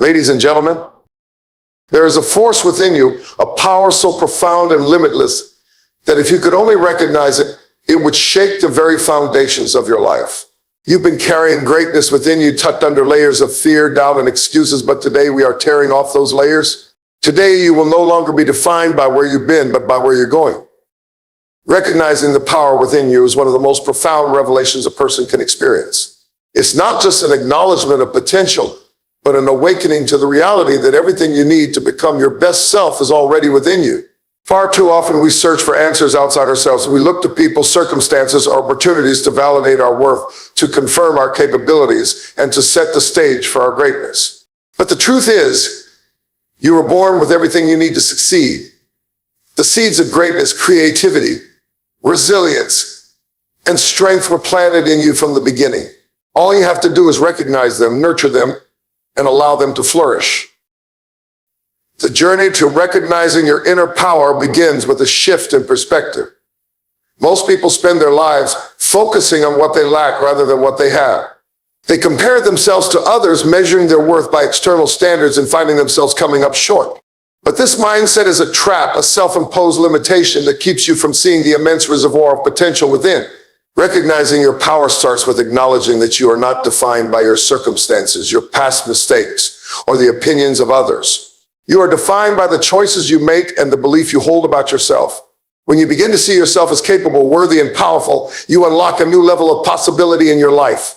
Ladies and gentlemen, there is a force within you, a power so profound and limitless that if you could only recognize it, it would shake the very foundations of your life. You've been carrying greatness within you, tucked under layers of fear, doubt, and excuses, but today we are tearing off those layers. Today you will no longer be defined by where you've been, but by where you're going. Recognizing the power within you is one of the most profound revelations a person can experience. It's not just an acknowledgement of potential, but an awakening to the reality that everything you need to become your best self is already within you. Far too often we search for answers outside ourselves. We look to people, circumstances, or opportunities to validate our worth, to confirm our capabilities, and to set the stage for our greatness. But the truth is, you were born with everything you need to succeed. The seeds of greatness, creativity, resilience, and strength were planted in you from the beginning. All you have to do is recognize them, nurture them, and allow them to flourish. The journey to recognizing your inner power begins with a shift in perspective. Most people spend their lives focusing on what they lack rather than what they have. They compare themselves to others, measuring their worth by external standards and finding themselves coming up short. But this mindset is a trap, a self-imposed limitation that keeps you from seeing the immense reservoir of potential within. Recognizing your power starts with acknowledging that you are not defined by your circumstances, your past mistakes, or the opinions of others. You are defined by the choices you make and the belief you hold about yourself. When you begin to see yourself as capable, worthy, and powerful, you unlock a new level of possibility in your life.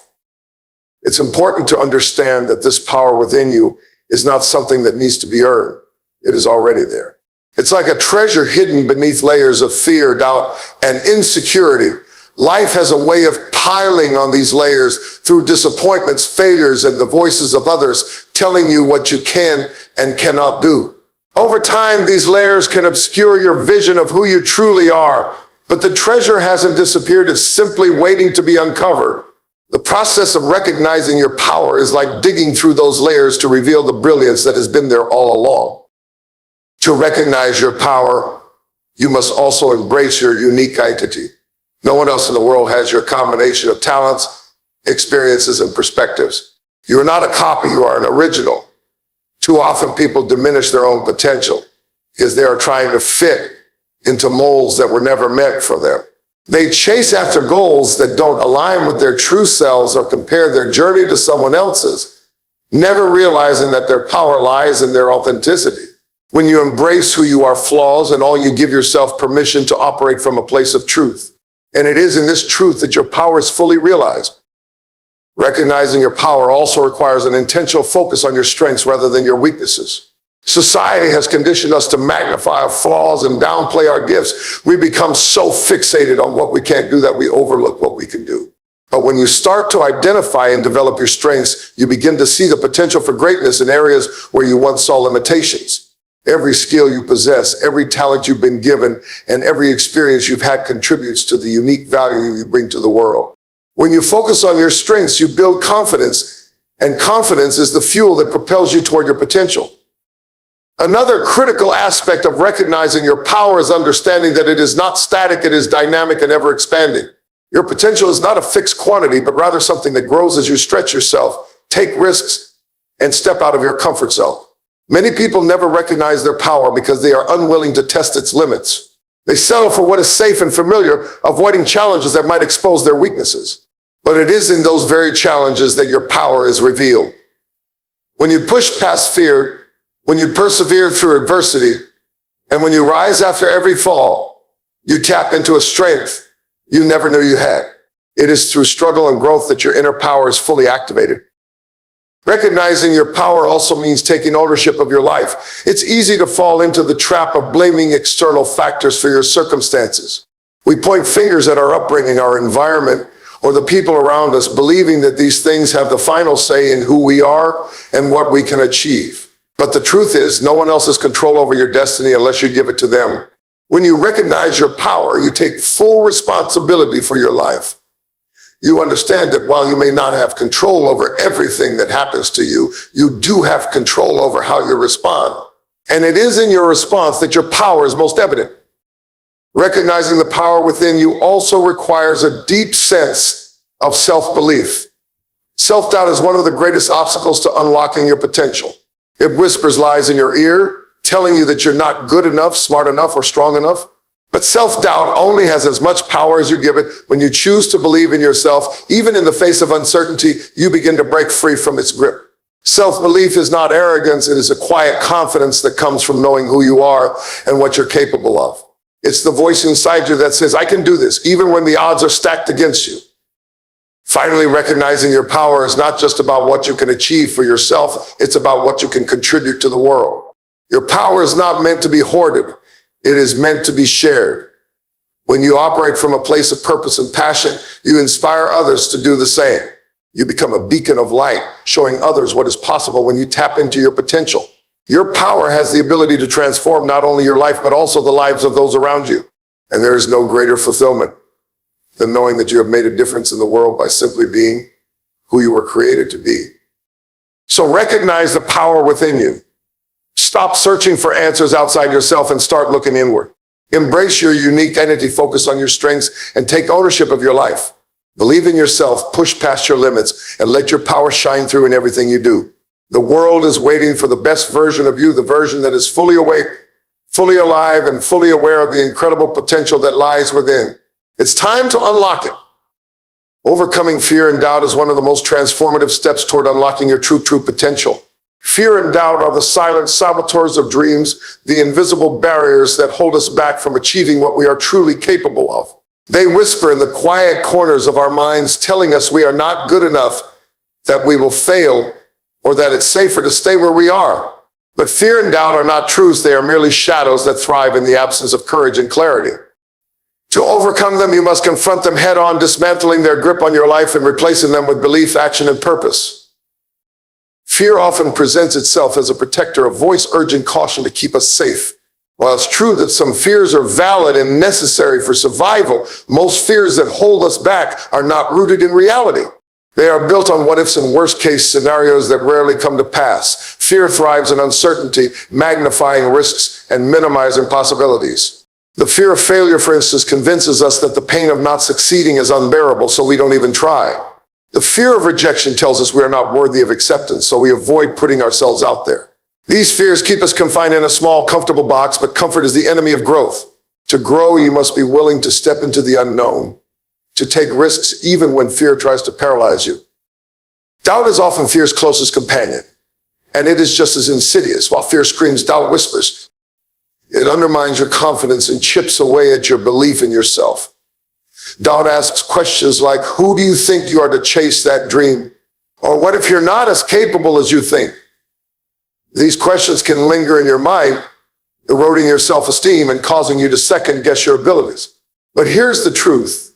It's important to understand that this power within you is not something that needs to be earned. It is already there. It's like a treasure hidden beneath layers of fear, doubt, and insecurity. Life has a way of piling on these layers through disappointments, failures, and the voices of others telling you what you can and cannot do. Over time, these layers can obscure your vision of who you truly are, but the treasure hasn't disappeared. It's simply waiting to be uncovered. The process of recognizing your power is like digging through those layers to reveal the brilliance that has been there all along. To recognize your power, you must also embrace your unique identity. No one else in the world has your combination of talents, experiences, and perspectives. You are not a copy, you are an original. Too often people diminish their own potential because they are trying to fit into molds that were never meant for them. They chase after goals that don't align with their true selves or compare their journey to someone else's, never realizing that their power lies in their authenticity. When you embrace who you are, flaws and all, you give yourself permission to operate from a place of truth. And it is in this truth that your power is fully realized. Recognizing your power also requires an intentional focus on your strengths rather than your weaknesses. Society has conditioned us to magnify our flaws and downplay our gifts. We become so fixated on what we can't do that we overlook what we can do. But when you start to identify and develop your strengths, you begin to see the potential for greatness in areas where you once saw limitations. Every skill you possess, every talent you've been given, and every experience you've had contributes to the unique value you bring to the world. When you focus on your strengths, you build confidence, and confidence is the fuel that propels you toward your potential. Another critical aspect of recognizing your power is understanding that it is not static, it is dynamic and ever expanding. Your potential is not a fixed quantity, but rather something that grows as you stretch yourself, take risks, and step out of your comfort zone. Many people never recognize their power because they are unwilling to test its limits. They settle for what is safe and familiar, avoiding challenges that might expose their weaknesses. But it is in those very challenges that your power is revealed. When you push past fear, when you persevere through adversity, and when you rise after every fall, you tap into a strength you never knew you had. It is through struggle and growth that your inner power is fully activated. Recognizing your power also means taking ownership of your life. It's easy to fall into the trap of blaming external factors for your circumstances. We point fingers at our upbringing, our environment, or the people around us, believing that these things have the final say in who we are and what we can achieve. But the truth is, no one else has control over your destiny unless you give it to them. When you recognize your power, you take full responsibility for your life. You understand that while you may not have control over everything that happens to you, you do have control over how you respond. And it is in your response that your power is most evident. Recognizing the power within you also requires a deep sense of self-belief. Self-doubt is one of the greatest obstacles to unlocking your potential. It whispers lies in your ear, telling you that you're not good enough, smart enough, or strong enough. But self-doubt only has as much power as you give it. When you choose to believe in yourself, even in the face of uncertainty, you begin to break free from its grip. Self-belief is not arrogance. It is a quiet confidence that comes from knowing who you are and what you're capable of. It's the voice inside you that says, I can do this, even when the odds are stacked against you. Finally, recognizing your power is not just about what you can achieve for yourself. It's about what you can contribute to the world. Your power is not meant to be hoarded. It is meant to be shared. When you operate from a place of purpose and passion, you inspire others to do the same. You become a beacon of light, showing others what is possible when you tap into your potential. Your power has the ability to transform not only your life, but also the lives of those around you. And there is no greater fulfillment than knowing that you have made a difference in the world by simply being who you were created to be. So recognize the power within you. Stop searching for answers outside yourself and start looking inward. Embrace your unique identity, focus on your strengths, and take ownership of your life. Believe in yourself, push past your limits, and let your power shine through in everything you do. The world is waiting for the best version of you, the version that is fully awake, fully alive, and fully aware of the incredible potential that lies within. It's time to unlock it. Overcoming fear and doubt is one of the most transformative steps toward unlocking your true potential. Fear and doubt are the silent saboteurs of dreams, the invisible barriers that hold us back from achieving what we are truly capable of. They whisper in the quiet corners of our minds, telling us we are not good enough, that we will fail, or that it's safer to stay where we are. But fear and doubt are not truths. They are merely shadows that thrive in the absence of courage and clarity. To overcome them, you must confront them head on, dismantling their grip on your life and replacing them with belief, action, and purpose. Fear often presents itself as a protector, a voice urging caution to keep us safe. While it's true that some fears are valid and necessary for survival, most fears that hold us back are not rooted in reality. They are built on what-ifs and worst-case scenarios that rarely come to pass. Fear thrives in uncertainty, magnifying risks and minimizing possibilities. The fear of failure, for instance, convinces us that the pain of not succeeding is unbearable, so we don't even try. The fear of rejection tells us we are not worthy of acceptance, so we avoid putting ourselves out there. These fears keep us confined in a small, comfortable box, but comfort is the enemy of growth. To grow, you must be willing to step into the unknown, to take risks even when fear tries to paralyze you. Doubt is often fear's closest companion, and it is just as insidious. While fear screams, doubt whispers. It undermines your confidence and chips away at your belief in yourself. Doubt asks questions like, who do you think you are to chase that dream? Or what if you're not as capable as you think? These questions can linger in your mind, eroding your self-esteem and causing you to second-guess your abilities. But here's the truth.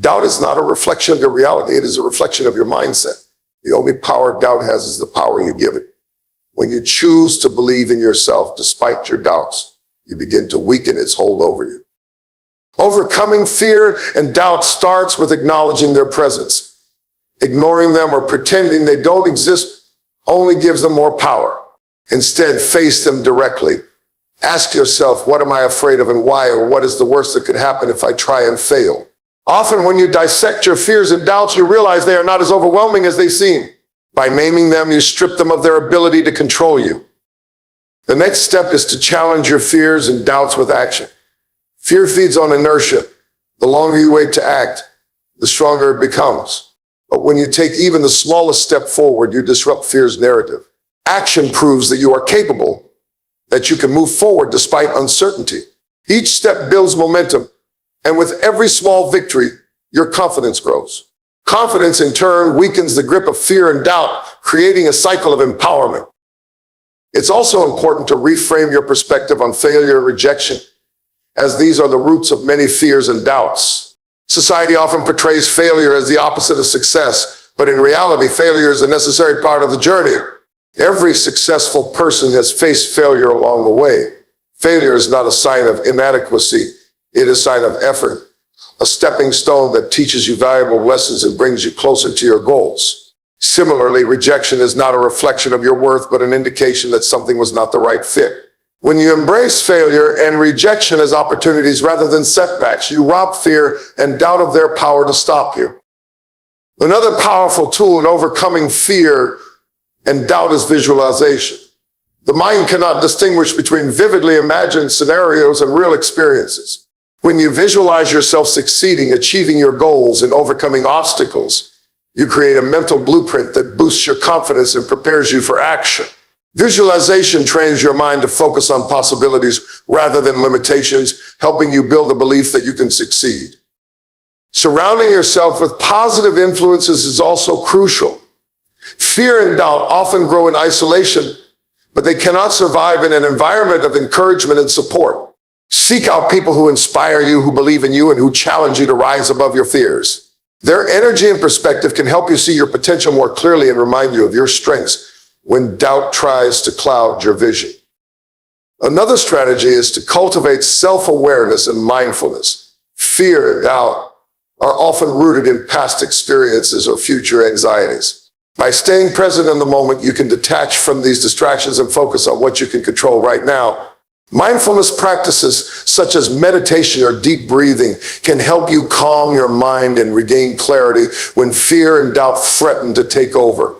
Doubt is not a reflection of your reality. It is a reflection of your mindset. The only power doubt has is the power you give it. When you choose to believe in yourself despite your doubts, you begin to weaken its hold over you. Overcoming fear and doubt starts with acknowledging their presence. Ignoring them or pretending they don't exist only gives them more power. Instead, face them directly. Ask yourself, what am I afraid of and why, or what is the worst that could happen if I try and fail? Often when you dissect your fears and doubts, you realize they are not as overwhelming as they seem. By naming them, you strip them of their ability to control you. The next step is to challenge your fears and doubts with action. Fear feeds on inertia. The longer you wait to act, the stronger it becomes. But when you take even the smallest step forward, you disrupt fear's narrative. Action proves that you are capable, that you can move forward despite uncertainty. Each step builds momentum, and with every small victory, your confidence grows. Confidence, in turn, weakens the grip of fear and doubt, creating a cycle of empowerment. It's also important to reframe your perspective on failure and rejection, as these are the roots of many fears and doubts. Society often portrays failure as the opposite of success, but in reality, failure is a necessary part of the journey. Every successful person has faced failure along the way. Failure is not a sign of inadequacy. It is a sign of effort, a stepping stone that teaches you valuable lessons and brings you closer to your goals. Similarly, rejection is not a reflection of your worth, but an indication that something was not the right fit. When you embrace failure and rejection as opportunities rather than setbacks, you rob fear and doubt of their power to stop you. Another powerful tool in overcoming fear and doubt is visualization. The mind cannot distinguish between vividly imagined scenarios and real experiences. When you visualize yourself succeeding, achieving your goals, and overcoming obstacles, you create a mental blueprint that boosts your confidence and prepares you for action. Visualization trains your mind to focus on possibilities rather than limitations, helping you build a belief that you can succeed. Surrounding yourself with positive influences is also crucial. Fear and doubt often grow in isolation, but they cannot survive in an environment of encouragement and support. Seek out people who inspire you, who believe in you, and who challenge you to rise above your fears. Their energy and perspective can help you see your potential more clearly and remind you of your strengths when doubt tries to cloud your vision. Another strategy is to cultivate self-awareness and mindfulness. Fear and doubt are often rooted in past experiences or future anxieties. By staying present in the moment, you can detach from these distractions and focus on what you can control right now. Mindfulness practices such as meditation or deep breathing can help you calm your mind and regain clarity when fear and doubt threaten to take over.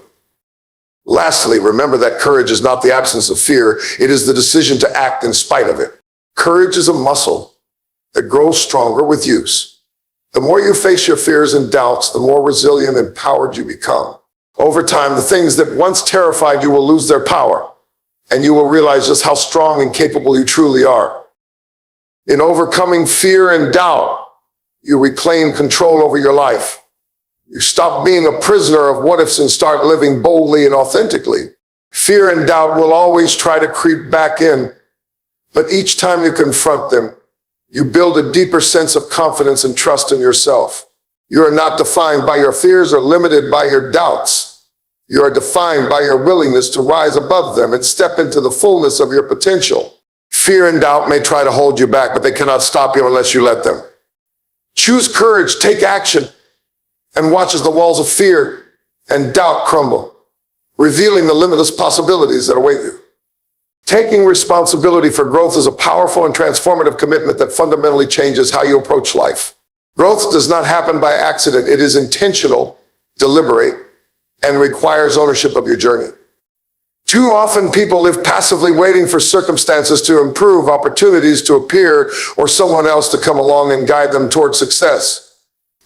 Lastly, remember that courage is not the absence of fear. It is the decision to act in spite of it. Courage is a muscle that grows stronger with use. The more you face your fears and doubts, the more resilient and empowered you become. Over time, the things that once terrified you will lose their power, and you will realize just how strong and capable you truly are. In overcoming fear and doubt, you reclaim control over your life. You stop being a prisoner of what-ifs and start living boldly and authentically. Fear and doubt will always try to creep back in, but each time you confront them, you build a deeper sense of confidence and trust in yourself. You are not defined by your fears or limited by your doubts. You are defined by your willingness to rise above them and step into the fullness of your potential. Fear and doubt may try to hold you back, but they cannot stop you unless you let them. Choose courage, take action, and watch as the walls of fear and doubt crumble, revealing the limitless possibilities that await you. Taking responsibility for growth is a powerful and transformative commitment that fundamentally changes how you approach life. Growth does not happen by accident. It is intentional, deliberate, and requires ownership of your journey. Too often people live passively waiting for circumstances to improve, opportunities to appear, or someone else to come along and guide them toward success.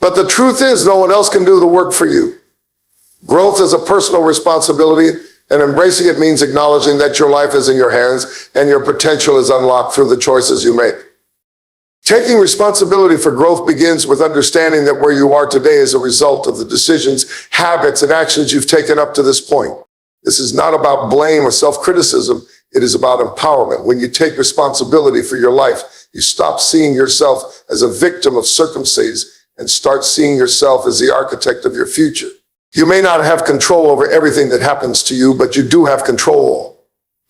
But the truth is, no one else can do the work for you. Growth is a personal responsibility, and embracing it means acknowledging that your life is in your hands and your potential is unlocked through the choices you make. Taking responsibility for growth begins with understanding that where you are today is a result of the decisions, habits, and actions you've taken up to this point. This is not about blame or self-criticism. It is about empowerment. When you take responsibility for your life, you stop seeing yourself as a victim of circumstances and start seeing yourself as the architect of your future. You may not have control over everything that happens to you, but you do have control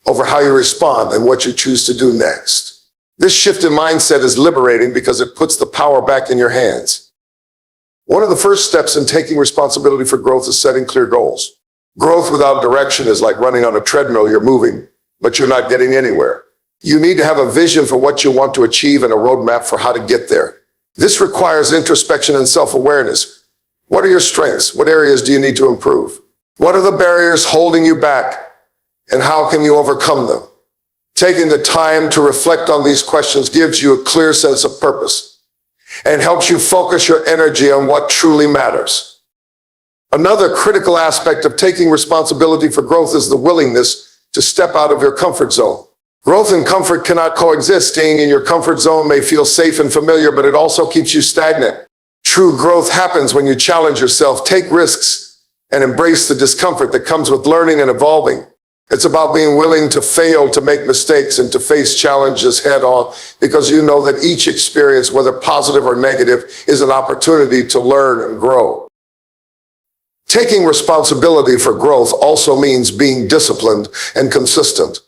over how you respond and what you choose to do next. This shift in mindset is liberating because it puts the power back in your hands. One of the first steps in taking responsibility for growth is setting clear goals. Growth without direction is like running on a treadmill. You're moving, but you're not getting anywhere. You need to have a vision for what you want to achieve and a roadmap for how to get there. This requires introspection and self-awareness. What are your strengths? What areas do you need to improve? What are the barriers holding you back? And how can you overcome them? Taking the time to reflect on these questions gives you a clear sense of purpose and helps you focus your energy on what truly matters. Another critical aspect of taking responsibility for growth is the willingness to step out of your comfort zone. Growth and comfort cannot coexist. Staying in your comfort zone may feel safe and familiar, but it also keeps you stagnant. True growth happens when you challenge yourself, take risks, and embrace the discomfort that comes with learning and evolving. It's about being willing to fail, to make mistakes, and to face challenges head on, because you know that each experience, whether positive or negative, is an opportunity to learn and grow. Taking responsibility for growth also means being disciplined and consistent.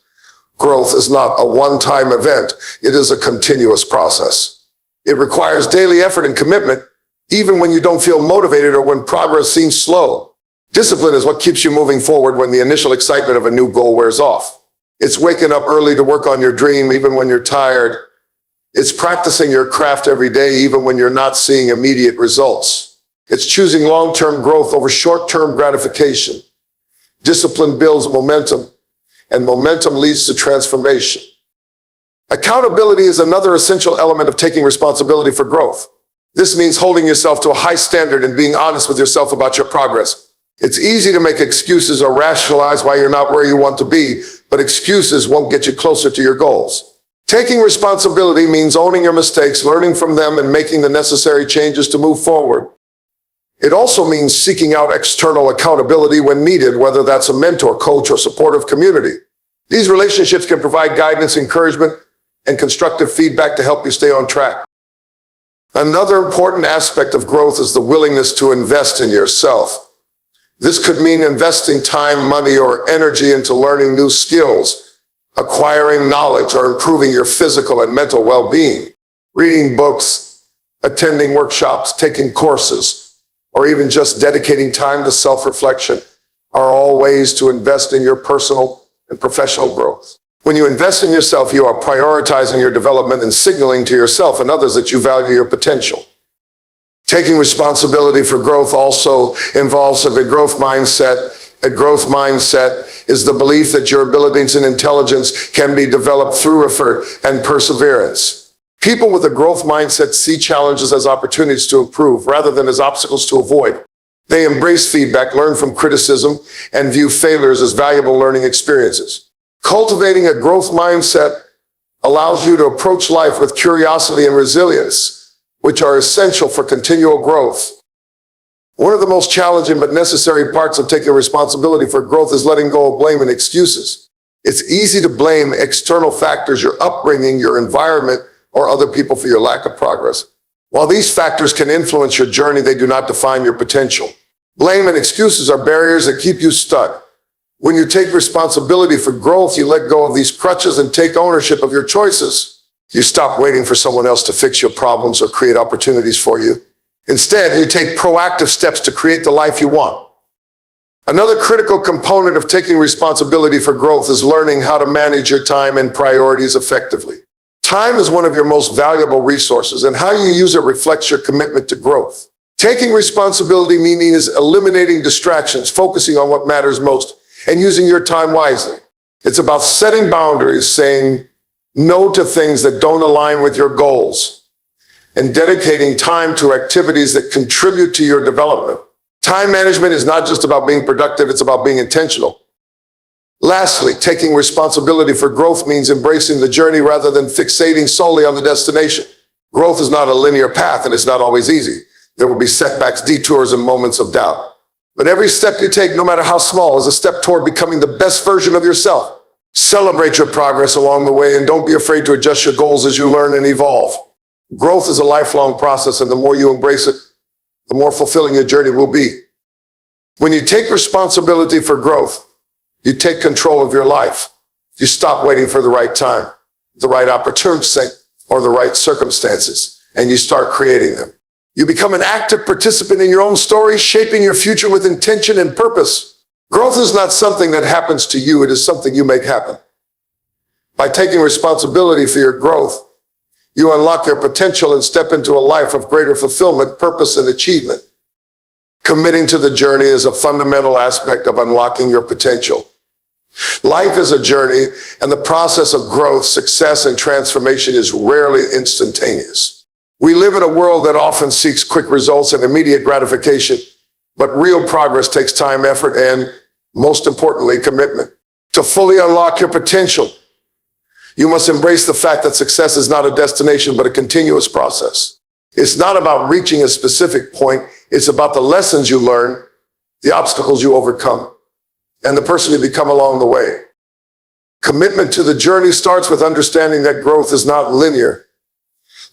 Growth is not a one-time event. It is a continuous process. It requires daily effort and commitment, even when you don't feel motivated or when progress seems slow. Discipline is what keeps you moving forward when the initial excitement of a new goal wears off. It's waking up early to work on your dream, even when you're tired. It's practicing your craft every day, even when you're not seeing immediate results. It's choosing long-term growth over short-term gratification. Discipline builds momentum. and momentum leads to transformation. Accountability is another essential element of taking responsibility for growth. This means holding yourself to a high standard and being honest with yourself about your progress. It's easy to make excuses or rationalize why you're not where you want to be, but excuses won't get you closer to your goals. Taking responsibility means owning your mistakes, learning from them, and making the necessary changes to move forward. It also means seeking out external accountability when needed, whether that's a mentor, coach, or supportive community. These relationships can provide guidance, encouragement, and constructive feedback to help you stay on track. Another important aspect of growth is the willingness to invest in yourself. This could mean investing time, money, or energy into learning new skills, acquiring knowledge, or improving your physical and mental well-being. Reading books, attending workshops, taking courses, or even just dedicating time to self-reflection are all ways to invest in your personal and professional growth. When you invest in yourself, you are prioritizing your development and signaling to yourself and others that you value your potential. Taking responsibility for growth also involves a growth mindset. A growth mindset is the belief that your abilities and intelligence can be developed through effort and perseverance. People with a growth mindset see challenges as opportunities to improve rather than as obstacles to avoid. They embrace feedback, learn from criticism, and view failures as valuable learning experiences. Cultivating a growth mindset allows you to approach life with curiosity and resilience, which are essential for continual growth. One of the most challenging but necessary parts of taking responsibility for growth is letting go of blame and excuses. It's easy to blame external factors, your upbringing, your environment, or other people for your lack of progress. While these factors can influence your journey, they do not define your potential. Blame and excuses are barriers that keep you stuck. When you take responsibility for growth, you let go of these crutches and take ownership of your choices. You stop waiting for someone else to fix your problems or create opportunities for you. Instead, you take proactive steps to create the life you want. Another critical component of taking responsibility for growth is learning how to manage your time and priorities effectively. Time is one of your most valuable resources, and how you use it reflects your commitment to growth. Taking responsibility means eliminating distractions, focusing on what matters most, and using your time wisely. It's about setting boundaries, saying no to things that don't align with your goals, and dedicating time to activities that contribute to your development. Time management is not just about being productive, it's about being intentional. Lastly, taking responsibility for growth means embracing the journey rather than fixating solely on the destination. Growth is not a linear path, and it's not always easy. There will be setbacks, detours, and moments of doubt. But every step you take, no matter how small, is a step toward becoming the best version of yourself. Celebrate your progress along the way, and don't be afraid to adjust your goals as you learn and evolve. Growth is a lifelong process, and the more you embrace it, the more fulfilling your journey will be. When you take responsibility for growth, you take control of your life. You stop waiting for the right time, the right opportunity, or the right circumstances, and you start creating them. You become an active participant in your own story, shaping your future with intention and purpose. Growth is not something that happens to you, it is something you make happen. By taking responsibility for your growth, you unlock your potential and step into a life of greater fulfillment, purpose, and achievement. Committing to the journey is a fundamental aspect of unlocking your potential. Life is a journey, and the process of growth, success, and transformation is rarely instantaneous. We live in a world that often seeks quick results and immediate gratification, but real progress takes time, effort, and, most importantly, commitment. To fully unlock your potential, you must embrace the fact that success is not a destination, but a continuous process. It's not about reaching a specific point. It's about the lessons you learn, the obstacles you overcome, and the person you become along the way. Commitment to the journey starts with understanding that growth is not linear.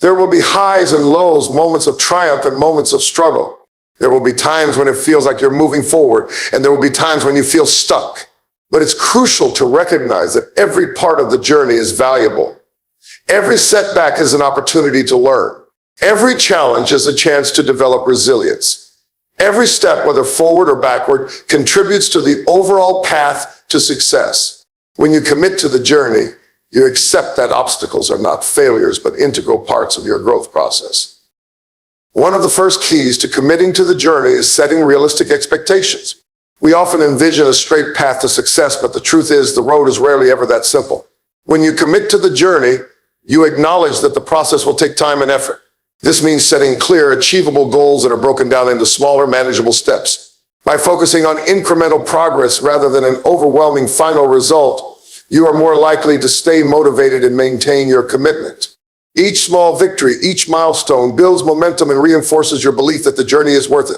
There will be highs and lows, moments of triumph and moments of struggle. There will be times when it feels like you're moving forward, and there will be times when you feel stuck. But it's crucial to recognize that every part of the journey is valuable. Every setback is an opportunity to learn. Every challenge is a chance to develop resilience. Every step, whether forward or backward, contributes to the overall path to success. When you commit to the journey, you accept that obstacles are not failures, but integral parts of your growth process. One of the first keys to committing to the journey is setting realistic expectations. We often envision a straight path to success, but the truth is the road is rarely ever that simple. When you commit to the journey, you acknowledge that the process will take time and effort. This means setting clear, achievable goals that are broken down into smaller, manageable steps. By focusing on incremental progress rather than an overwhelming final result, you are more likely to stay motivated and maintain your commitment. Each small victory, each milestone builds momentum and reinforces your belief that the journey is worth it.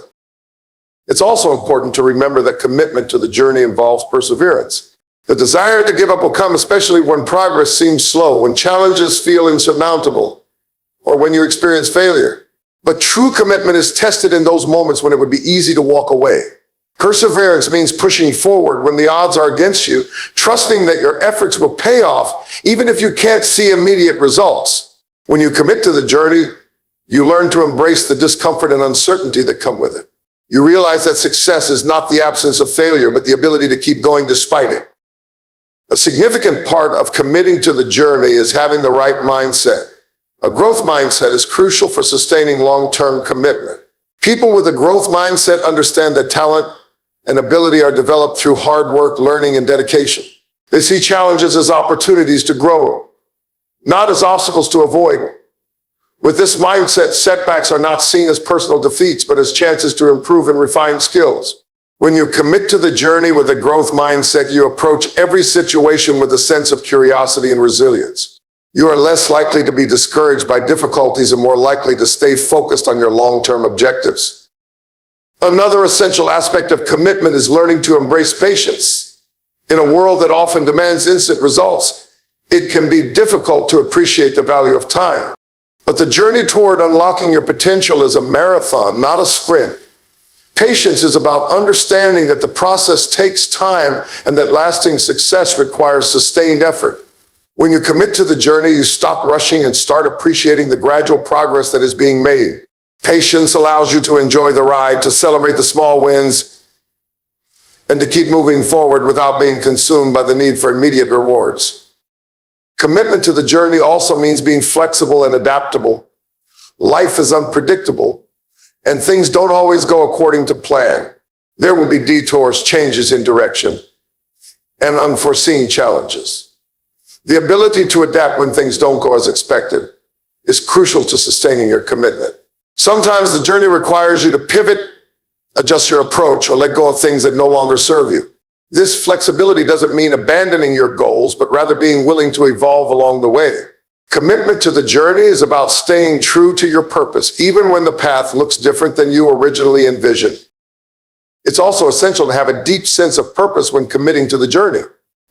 It's also important to remember that commitment to the journey involves perseverance. The desire to give up will come, especially when progress seems slow, when challenges feel insurmountable, or when you experience failure. But true commitment is tested in those moments when it would be easy to walk away. Perseverance means pushing forward when the odds are against you, trusting that your efforts will pay off, even if you can't see immediate results. When you commit to the journey, you learn to embrace the discomfort and uncertainty that come with it. You realize that success is not the absence of failure, but the ability to keep going despite it. A significant part of committing to the journey is having the right mindset. A growth mindset is crucial for sustaining long-term commitment. People with a growth mindset understand that talent and ability are developed through hard work, learning, and dedication. They see challenges as opportunities to grow, not as obstacles to avoid. With this mindset, setbacks are not seen as personal defeats, but as chances to improve and refine skills. When you commit to the journey with a growth mindset, you approach every situation with a sense of curiosity and resilience. You are less likely to be discouraged by difficulties and more likely to stay focused on your long-term objectives. Another essential aspect of commitment is learning to embrace patience. In a world that often demands instant results, it can be difficult to appreciate the value of time. But the journey toward unlocking your potential is a marathon, not a sprint. Patience is about understanding that the process takes time and that lasting success requires sustained effort. When you commit to the journey, you stop rushing and start appreciating the gradual progress that is being made. Patience allows you to enjoy the ride, to celebrate the small wins, and to keep moving forward without being consumed by the need for immediate rewards. Commitment to the journey also means being flexible and adaptable. Life is unpredictable, and things don't always go according to plan. There will be detours, changes in direction, and unforeseen challenges. The ability to adapt when things don't go as expected is crucial to sustaining your commitment. Sometimes the journey requires you to pivot, adjust your approach, or let go of things that no longer serve you. This flexibility doesn't mean abandoning your goals, but rather being willing to evolve along the way. Commitment to the journey is about staying true to your purpose, even when the path looks different than you originally envisioned. It's also essential to have a deep sense of purpose when committing to the journey.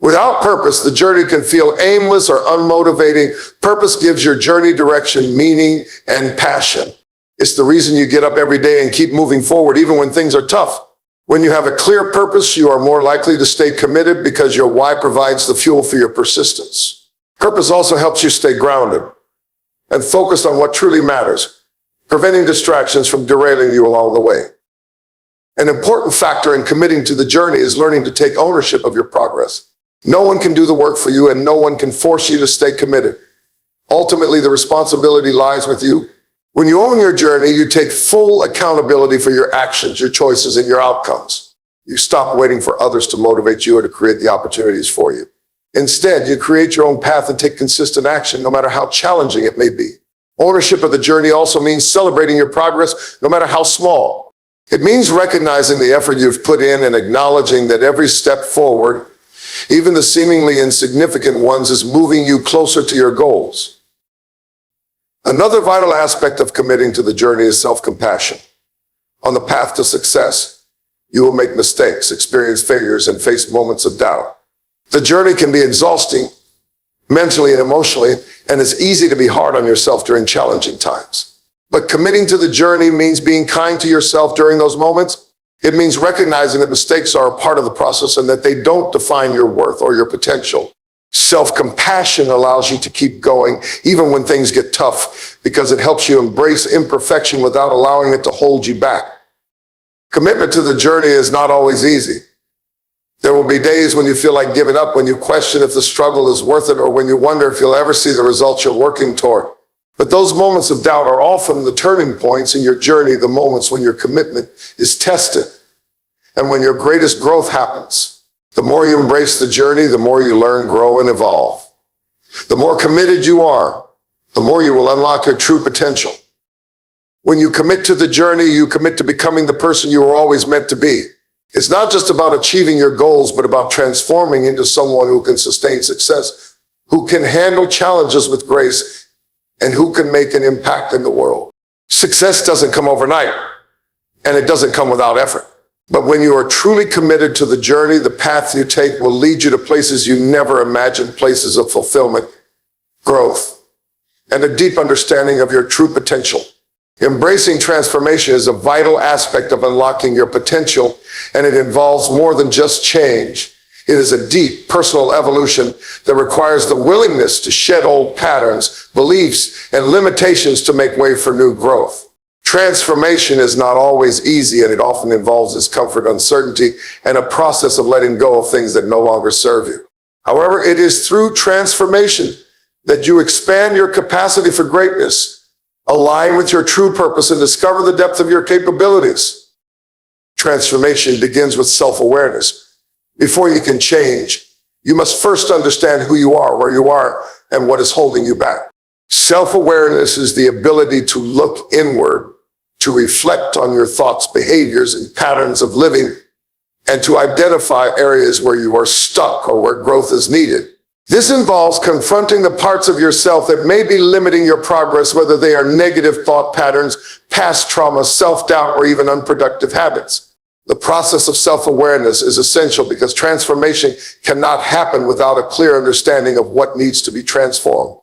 Without purpose, the journey can feel aimless or unmotivating. Purpose gives your journey direction, meaning, and passion. It's the reason you get up every day and keep moving forward, even when things are tough. When you have a clear purpose, you are more likely to stay committed because your why provides the fuel for your persistence. Purpose also helps you stay grounded and focused on what truly matters, preventing distractions from derailing you along the way. An important factor in committing to the journey is learning to take ownership of your progress. No one can do the work for you, and no one can force you to stay committed. Ultimately, the responsibility lies with you. When you own your journey, you take full accountability for your actions, your choices, and your outcomes. You stop waiting for others to motivate you or to create the opportunities for you. Instead, you create your own path and take consistent action, no matter how challenging it may be. Ownership of the journey also means celebrating your progress, no matter how small. It means recognizing the effort you've put in and acknowledging that every step forward, even the seemingly insignificant ones, is moving you closer to your goals. Another vital aspect of committing to the journey is self-compassion. On the path to success, you will make mistakes, experience failures, and face moments of doubt. The journey can be exhausting mentally and emotionally, and it's easy to be hard on yourself during challenging times. But committing to the journey means being kind to yourself during those moments. It means recognizing that mistakes are a part of the process and that they don't define your worth or your potential. Self-compassion allows you to keep going even when things get tough because it helps you embrace imperfection without allowing it to hold you back. Commitment to the journey is not always easy. There will be days when you feel like giving up, when you question if the struggle is worth it, or when you wonder if you'll ever see the results you're working toward. But those moments of doubt are often the turning points in your journey, the moments when your commitment is tested. And when your greatest growth happens, the more you embrace the journey, the more you learn, grow, and evolve. The more committed you are, the more you will unlock your true potential. When you commit to the journey, you commit to becoming the person you were always meant to be. It's not just about achieving your goals, but about transforming into someone who can sustain success, who can handle challenges with grace, and who can make an impact in the world. Success doesn't come overnight, and it doesn't come without effort. But when you are truly committed to the journey, the path you take will lead you to places you never imagined, places of fulfillment, growth, and a deep understanding of your true potential. Embracing transformation is a vital aspect of unlocking your potential, and it involves more than just change. It is a deep personal evolution that requires the willingness to shed old patterns, beliefs, and limitations to make way for new growth. Transformation is not always easy, and it often involves discomfort, uncertainty, and a process of letting go of things that no longer serve you. However, it is through transformation that you expand your capacity for greatness, align with your true purpose, and discover the depth of your capabilities. Transformation begins with self-awareness. Before you can change, you must first understand who you are, where you are, and what is holding you back. Self-awareness is the ability to look inward, to reflect on your thoughts, behaviors, and patterns of living, and to identify areas where you are stuck or where growth is needed. This involves confronting the parts of yourself that may be limiting your progress, whether they are negative thought patterns, past trauma, self-doubt, or even unproductive habits. The process of self-awareness is essential because transformation cannot happen without a clear understanding of what needs to be transformed.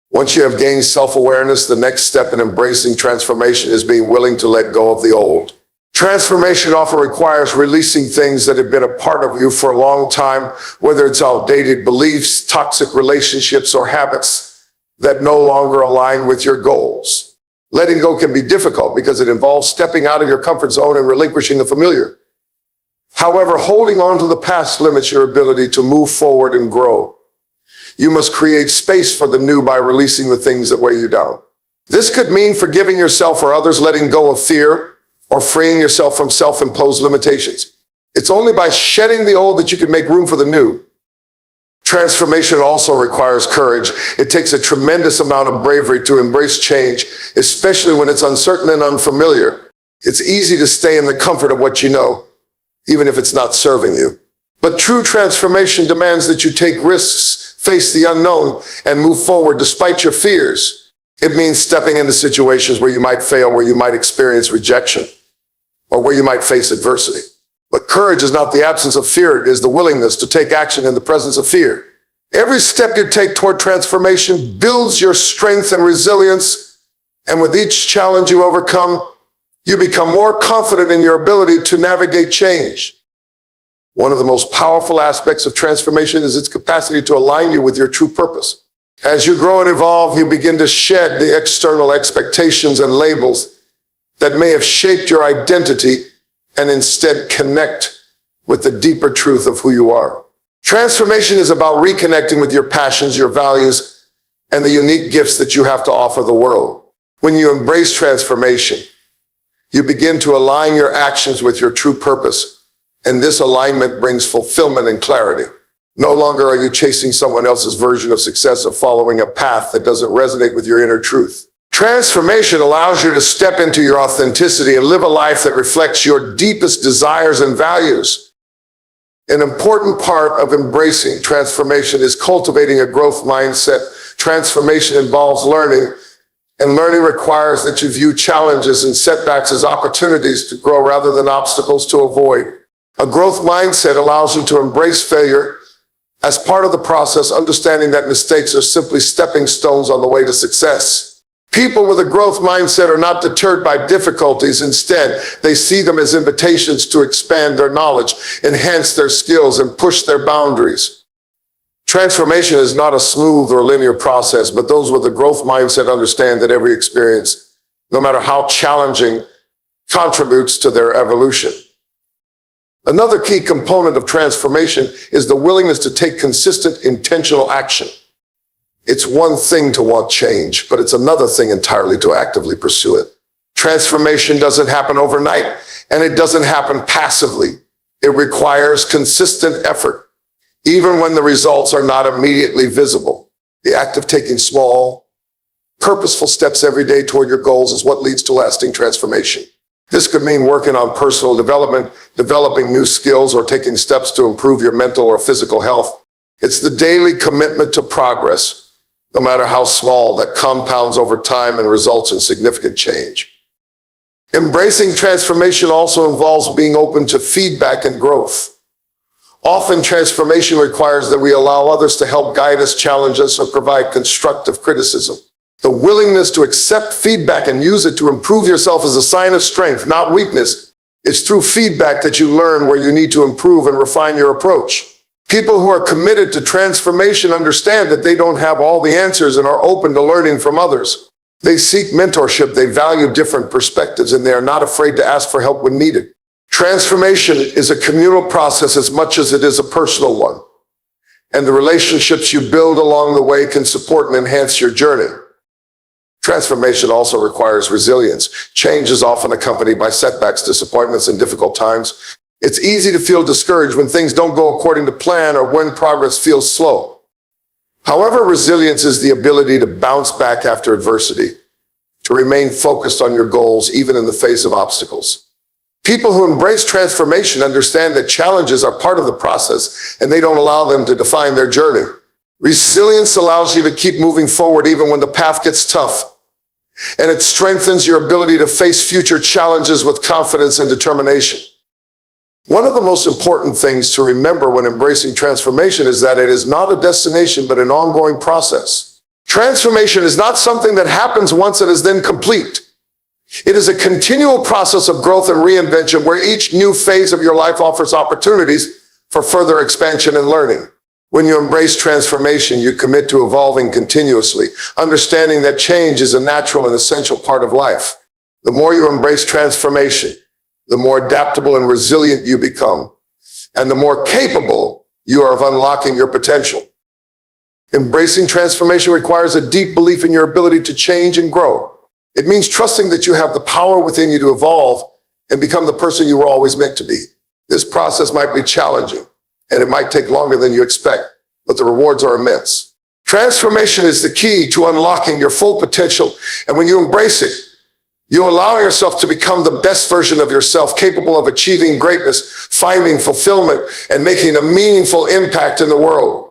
Once you have gained self-awareness, the next step in embracing transformation is being willing to let go of the old. Transformation often requires releasing things that have been a part of you for a long time, whether it's outdated beliefs, toxic relationships, or habits that no longer align with your goals. Letting go can be difficult because it involves stepping out of your comfort zone and relinquishing the familiar. However, holding on to the past limits your ability to move forward and grow. You must create space for the new by releasing the things that weigh you down. This could mean forgiving yourself or others, letting go of fear, or freeing yourself from self-imposed limitations. It's only by shedding the old that you can make room for the new. Transformation also requires courage. It takes a tremendous amount of bravery to embrace change, especially when it's uncertain and unfamiliar. It's easy to stay in the comfort of what you know, even if it's not serving you. But true transformation demands that you take risks, face the unknown, and move forward despite your fears. It means stepping into situations where you might fail, where you might experience rejection, or where you might face adversity. But courage is not the absence of fear. It is the willingness to take action in the presence of fear. Every step you take toward transformation builds your strength and resilience. And with each challenge you overcome, you become more confident in your ability to navigate change. One of the most powerful aspects of transformation is its capacity to align you with your true purpose. As you grow and evolve, you begin to shed the external expectations and labels that may have shaped your identity and instead connect with the deeper truth of who you are. Transformation is about reconnecting with your passions, your values, and the unique gifts that you have to offer the world. When you embrace transformation, you begin to align your actions with your true purpose, and this alignment brings fulfillment and clarity. No longer are you chasing someone else's version of success or following a path that doesn't resonate with your inner truth. Transformation allows you to step into your authenticity and live a life that reflects your deepest desires and values. An important part of embracing transformation is cultivating a growth mindset. Transformation involves learning, and learning requires that you view challenges and setbacks as opportunities to grow rather than obstacles to avoid. A growth mindset allows you to embrace failure as part of the process, understanding that mistakes are simply stepping stones on the way to success. People with a growth mindset are not deterred by difficulties. Instead, they see them as invitations to expand their knowledge, enhance their skills, and push their boundaries. Transformation is not a smooth or linear process, but those with a growth mindset understand that every experience, no matter how challenging, contributes to their evolution. Another key component of transformation is the willingness to take consistent, intentional action. It's one thing to want change, but it's another thing entirely to actively pursue it. Transformation doesn't happen overnight, And it doesn't happen passively. It requires consistent effort, even when the results are not immediately visible. The act of taking small, purposeful steps every day toward your goals is what leads to lasting transformation. This could mean working on personal development, developing new skills, or taking steps to improve your mental or physical health. It's the daily commitment to progress, no matter how small, that compounds over time and results in significant change. Embracing transformation also involves being open to feedback and growth. Often, transformation requires that we allow others to help guide us, challenge us, or provide constructive criticism. The willingness to accept feedback and use it to improve yourself is a sign of strength, not weakness. It's through feedback that you learn where you need to improve and refine your approach. People who are committed to transformation understand that they don't have all the answers and are open to learning from others. They seek mentorship, they value different perspectives, and they are not afraid to ask for help when needed. Transformation is a communal process as much as it is a personal one. And the relationships you build along the way can support and enhance your journey. Transformation also requires resilience. Change is often accompanied by setbacks, disappointments, and difficult times. It's easy to feel discouraged when things don't go according to plan or when progress feels slow. However, resilience is the ability to bounce back after adversity, to remain focused on your goals even in the face of obstacles. People who embrace transformation understand that challenges are part of the process and they don't allow them to define their journey. Resilience allows you to keep moving forward even when the path gets tough. And it strengthens your ability to face future challenges with confidence and determination. One of the most important things to remember when embracing transformation is that it is not a destination, but an ongoing process. Transformation is not something that happens once and is then complete. It is a continual process of growth and reinvention where each new phase of your life offers opportunities for further expansion and learning. When you embrace transformation, you commit to evolving continuously, understanding that change is a natural and essential part of life. The more you embrace transformation, the more adaptable and resilient you become, and the more capable you are of unlocking your potential. Embracing transformation requires a deep belief in your ability to change and grow. It means trusting that you have the power within you to evolve and become the person you were always meant to be. This process might be challenging, and it might take longer than you expect, but the rewards are immense. Transformation is the key to unlocking your full potential, and when you embrace it, you allow yourself to become the best version of yourself, capable of achieving greatness, finding fulfillment, and making a meaningful impact in the world.